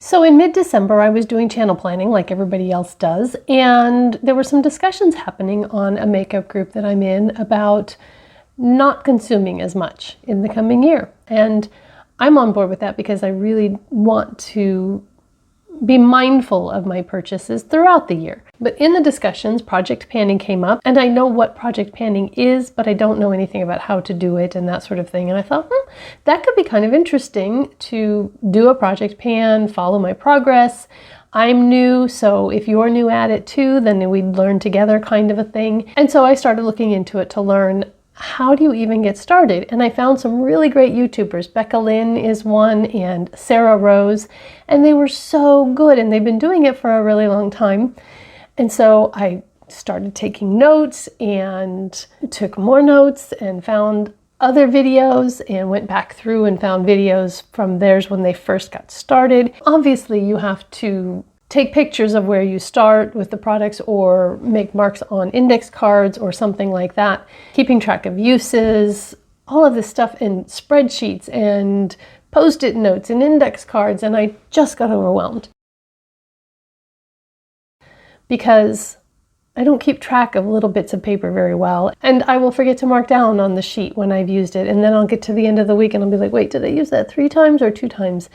So in mid-December, I was doing channel planning like everybody else does, and there were some discussions happening on a makeup group that I'm in about not consuming as much in the coming year. And I'm on board with that because I really want to be mindful of my purchases throughout the year. But in the discussions, project panning came up, and I know what project panning is, but I don't know anything about how to do it and that sort of thing. And I thought, that could be kind of interesting to do a project pan, follow my progress. I'm new, so if you're new at it too, then we'd learn together kind of a thing. And so I started looking into it to learn, how do you even get started? And I found some really great YouTubers. Becca Lynn is one, and Sarah Rose, and they were so good, and they've been doing it for a really long time. And so I started taking notes and took more notes and found other videos and went back through and found videos from theirs when they first got started. Obviously, you have to take pictures of where you start with the products or make marks on index cards or something like that. Keeping track of uses, all of this stuff in spreadsheets and post-it notes and index cards, and I just got overwhelmed. Because I don't keep track of little bits of paper very well, and I will forget to mark down on the sheet when I've used it, and then I'll get to the end of the week and I'll be like, wait, did I use that 3 times or 2 times?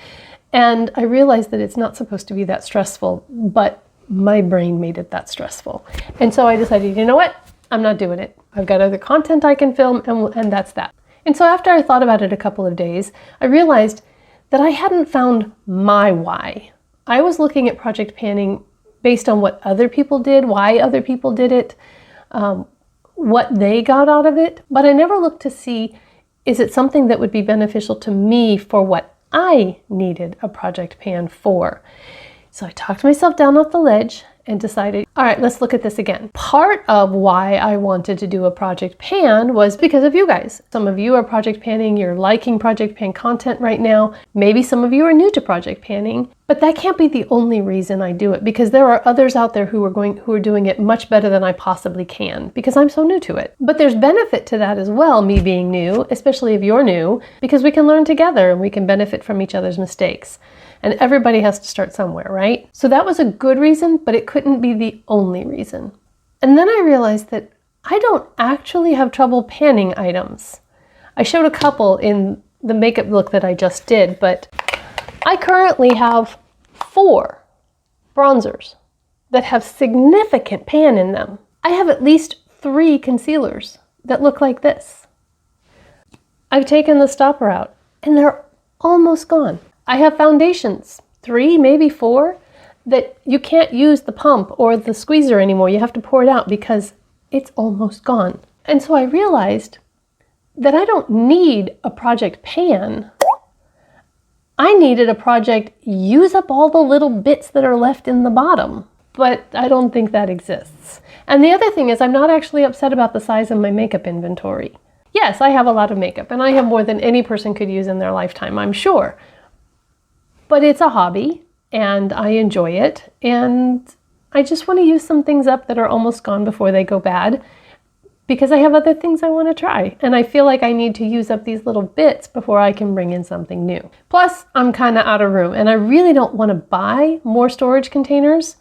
And I realized that it's not supposed to be that stressful, but my brain made it that stressful. And so I decided, you know what? I'm not doing it. I've got other content I can film, and that's that. And so after I thought about it a couple of days, I realized that I hadn't found my why. I was looking at project panning based on what other people did, why other people did it, what they got out of it, but I never looked to see, is it something that would be beneficial to me for what I needed a project pan for? So I talked myself down off the ledge and decided, all right, let's look at this again. Part of why I wanted to do a project pan was because of you guys. Some of you are project panning, you're liking project pan content right now. Maybe some of you are new to project panning, but that can't be the only reason I do it, because there are others out there who are doing it much better than I possibly can, because I'm so new to it. But there's benefit to that as well, me being new, especially if you're new, because we can learn together and we can benefit from each other's mistakes. And everybody has to start somewhere, right? So that was a good reason, but it couldn't be the only reason. And then I realized that I don't actually have trouble panning items. I showed a couple in the makeup look that I just did, but I currently have 4 bronzers that have significant pan in them. I have at least 3 concealers that look like this. I've taken the stopper out and they're almost gone. I have foundations, 3, maybe 4, that you can't use the pump or the squeezer anymore. You have to pour it out because it's almost gone. And so I realized that I don't need a project pan. I needed a project use up all the little bits that are left in the bottom, but I don't think that exists. And the other thing is, I'm not actually upset about the size of my makeup inventory. Yes, I have a lot of makeup, and I have more than any person could use in their lifetime, I'm sure. But it's a hobby, and I enjoy it, and I just want to use some things up that are almost gone before they go bad, because I have other things I want to try, and I feel like I need to use up these little bits before I can bring in something new. Plus, I'm kind of out of room, and I really don't want to buy more storage containers,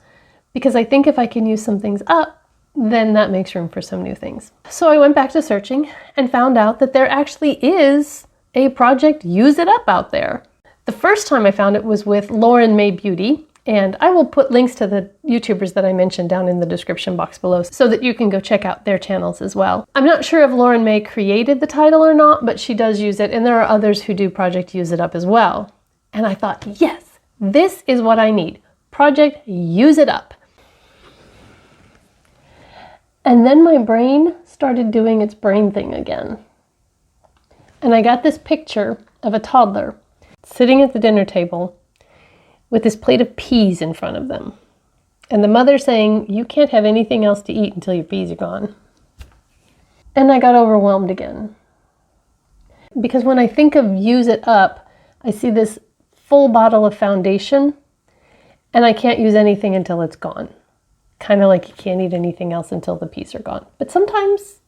because I think if I can use some things up, then that makes room for some new things. So I went back to searching and found out that there actually is a project Use It Up out there. The first time I found it was with Lauren May Beauty, and I will put links to the YouTubers that I mentioned down in the description box below so that you can go check out their channels as well. I'm not sure if Lauren May created the title or not, but she does use it, and there are others who do Project Use It Up as well. And I thought, yes, this is what I need. Project Use It Up. And then my brain started doing its brain thing again. And I got this picture of a toddler sitting at the dinner table with this plate of peas in front of them. And the mother saying, you can't have anything else to eat until your peas are gone. And I got overwhelmed again. Because when I think of Use It Up, I see this full bottle of foundation, and I can't use anything until it's gone. Kind of like you can't eat anything else until the peas are gone. But sometimes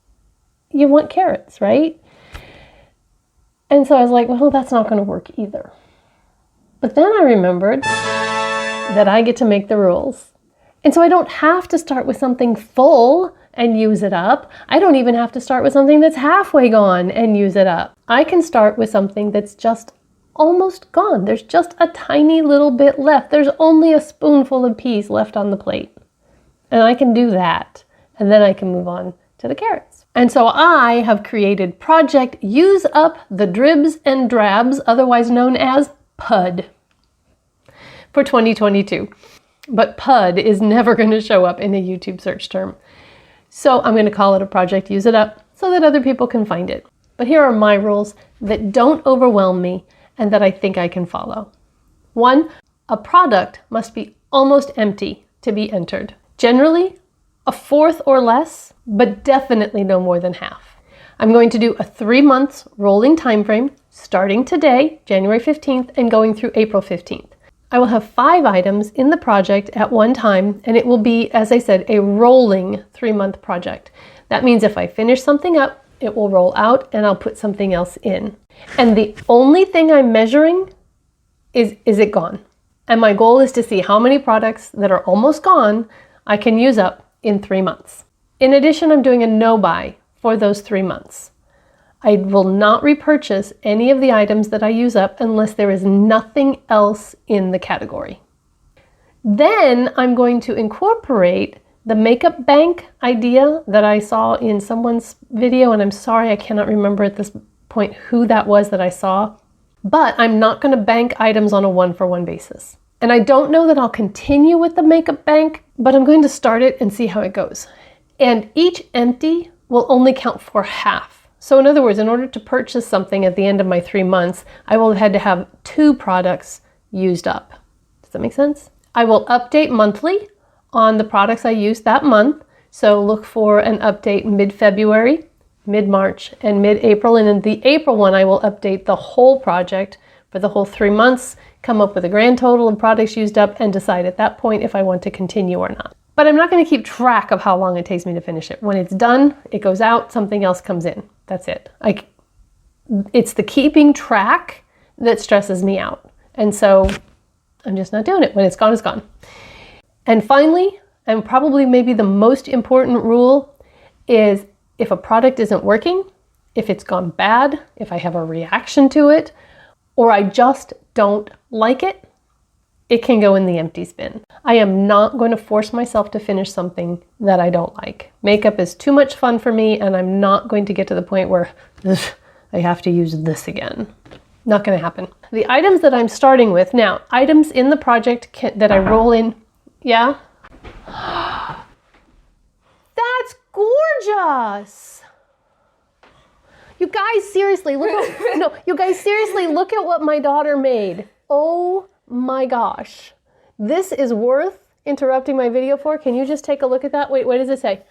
you want carrots, right? And so I was like, well, that's not going to work either. But then I remembered that I get to make the rules. And so I don't have to start with something full and use it up. I don't even have to start with something that's halfway gone and use it up. I can start with something that's just almost gone. There's just a tiny little bit left. There's only a spoonful of peas left on the plate. And I can do that. And then I can move on to the carrots. And so I have created Project Use Up the Dribs and Drabs, otherwise known as PUUDD, for 2022. But PUUDD is never going to show up in a YouTube search term. So I'm going to call it a Project Use It Up so that other people can find it. But here are my rules that don't overwhelm me and that I think I can follow. 1, a product must be almost empty to be entered. Generally, a fourth or less, but definitely no more than half. I'm going to do a 3 months rolling time frame starting today, January 15th, and going through April 15th. I will have 5 items in the project at one time, and it will be, as I said, a rolling 3-month project. That means if I finish something up, it will roll out and I'll put something else in. And the only thing I'm measuring is it gone? And my goal is to see how many products that are almost gone I can use up in 3 months. In addition, I'm doing a no-buy for those 3 months. I will not repurchase any of the items that I use up unless there is nothing else in the category. Then I'm going to incorporate the makeup bank idea that I saw in someone's video, and I'm sorry I cannot remember at this point who that was that I saw, but I'm not going to bank items on a one-for-one basis. And I don't know that I'll continue with the makeup bank, but I'm going to start it and see how it goes. And each empty will only count for half. So in other words, in order to purchase something at the end of my 3 months, I will have had to have 2 products used up. Does that make sense? I will update monthly on the products I used that month. So look for an update mid-February, mid-March, and mid-April. And in the April one, I will update the whole project for the whole 3 months, come up with a grand total of products used up, and decide at that point if I want to continue or not. But I'm not going to keep track of how long it takes me to finish it. When it's done, it goes out, something else comes in. That's it. It's the keeping track that stresses me out. And so I'm just not doing it. When it's gone, it's gone. And finally, and probably maybe the most important rule, is if a product isn't working, if it's gone bad, if I have a reaction to it, or I just don't like it, it can go in the empty bin. I am not going to force myself to finish something that I don't like. Makeup is too much fun for me, and I'm not going to get to the point where I have to use this again. Not going to happen. The items that I'm starting with now, items in the project that I roll in. Yeah? That's gorgeous! You guys seriously, look at what my daughter made. Oh my gosh. This is worth interrupting my video for. Can you just take a look at that? Wait, what does it say?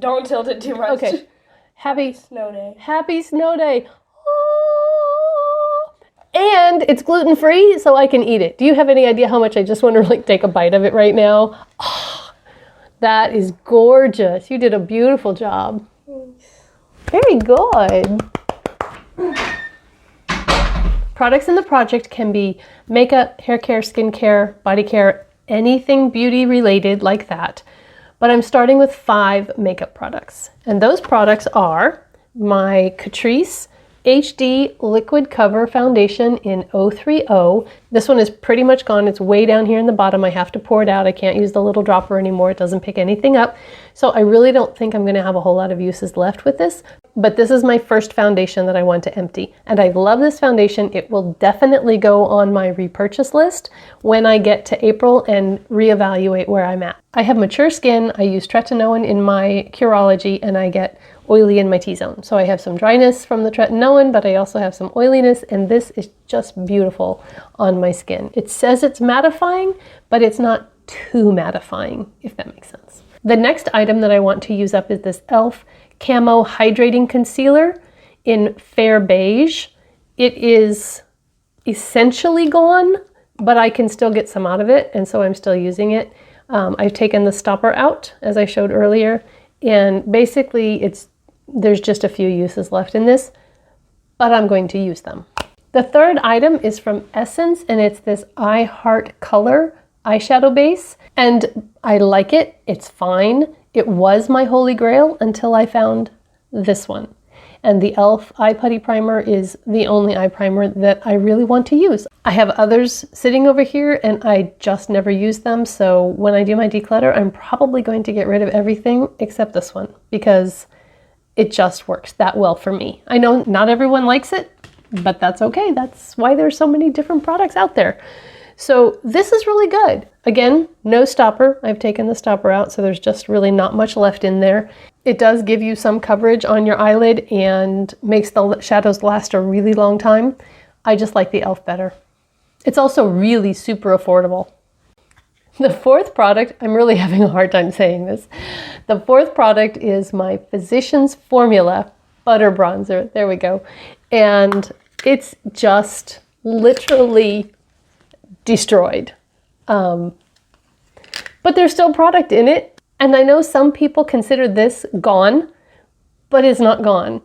Don't tilt it too much. Okay. Happy snow day. Happy snow day. Oh. And it's gluten-free, so I can eat it. Do you have any idea how much I just want to take a bite of it right now? Oh, that is gorgeous. You did a beautiful job. Very good. Products in the project can be makeup, hair care, skin care, body care, anything beauty related like that. But I'm starting with 5 makeup products. And those products are my Catrice HD Liquid Cover Foundation in 030. This one is pretty much gone. It's way down here in the bottom. I have to pour it out. I can't use the little dropper anymore. It doesn't pick anything up. So I really don't think I'm going to have a whole lot of uses left with this. But this is my first foundation that I want to empty. And I love this foundation. It will definitely go on my repurchase list when I get to April and reevaluate where I'm at. I have mature skin. I use tretinoin in my Curology, and I get oily in my T-zone. So I have some dryness from the tretinoin, but I also have some oiliness, and this is just beautiful on my skin. It says it's mattifying, but it's not too mattifying, if that makes sense. The next item that I want to use up is this e.l.f. Camo Hydrating Concealer in Fair Beige. It is essentially gone, but I can still get some out of it, and so I'm still using it. I've taken the stopper out, as I showed earlier, and basically there's just a few uses left in this, but I'm going to use them. The third item is from Essence, and it's this I Heart Color eyeshadow base. And I like it. It's fine. It was my holy grail until I found this one. And the e.l.f. Eye Putty Primer is the only eye primer that I really want to use. I have others sitting over here and I just never use them. So when I do my declutter, I'm probably going to get rid of everything except this one because it just works that well for me. I know not everyone likes it, but that's okay. That's why there's so many different products out there. So this is really good. Again, no stopper. I've taken the stopper out, so there's just really not much left in there. It does give you some coverage on your eyelid and makes the shadows last a really long time. I just like the e.l.f. better. It's also really super affordable. The fourth product, I'm really having a hard time saying this. The fourth product is my Physicians Formula Butter Bronzer. There we go. And it's just literally destroyed. But there's still product in it. And I know some people consider this gone, but it's not gone.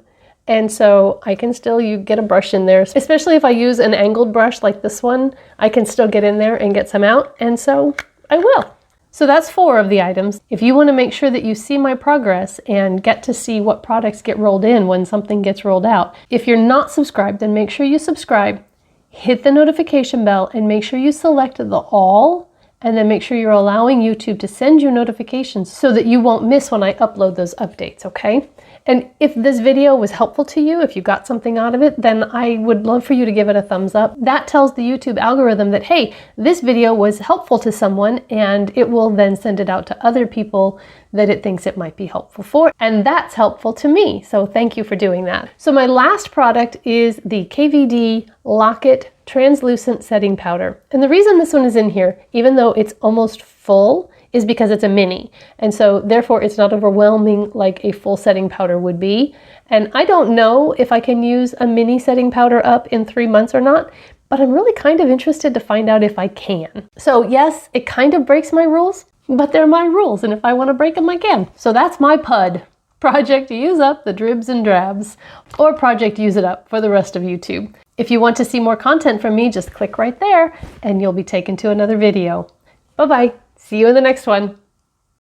And so I can still get a brush in there, especially if I use an angled brush like this one, I can still get in there and get some out. And so I will. So that's 4 of the items. If you want to make sure that you see my progress and get to see what products get rolled in when something gets rolled out, if you're not subscribed, then make sure you subscribe, hit the notification bell, and make sure you select the all, and then make sure you're allowing YouTube to send you notifications so that you won't miss when I upload those updates, okay? And if this video was helpful to you, if you got something out of it, then I would love for you to give it a thumbs up. That tells the YouTube algorithm that, hey, this video was helpful to someone, and it will then send it out to other people that it thinks it might be helpful for. And that's helpful to me, so thank you for doing that. So my last product is the KVD Lock-It Translucent Setting Powder. And the reason this one is in here, even though it's almost full, is because it's a mini. And so therefore it's not overwhelming like a full setting powder would be. And I don't know if I can use a mini setting powder up in 3 months or not, but I'm really kind of interested to find out if I can. So yes, it kind of breaks my rules, but they're my rules. And if I want to break them, I can. So that's my PUUDD. Project Use Up the Dribs and Drabs, or Project Use It Up for the rest of YouTube. If you want to see more content from me, just click right there and you'll be taken to another video. Bye-bye. See you in the next one.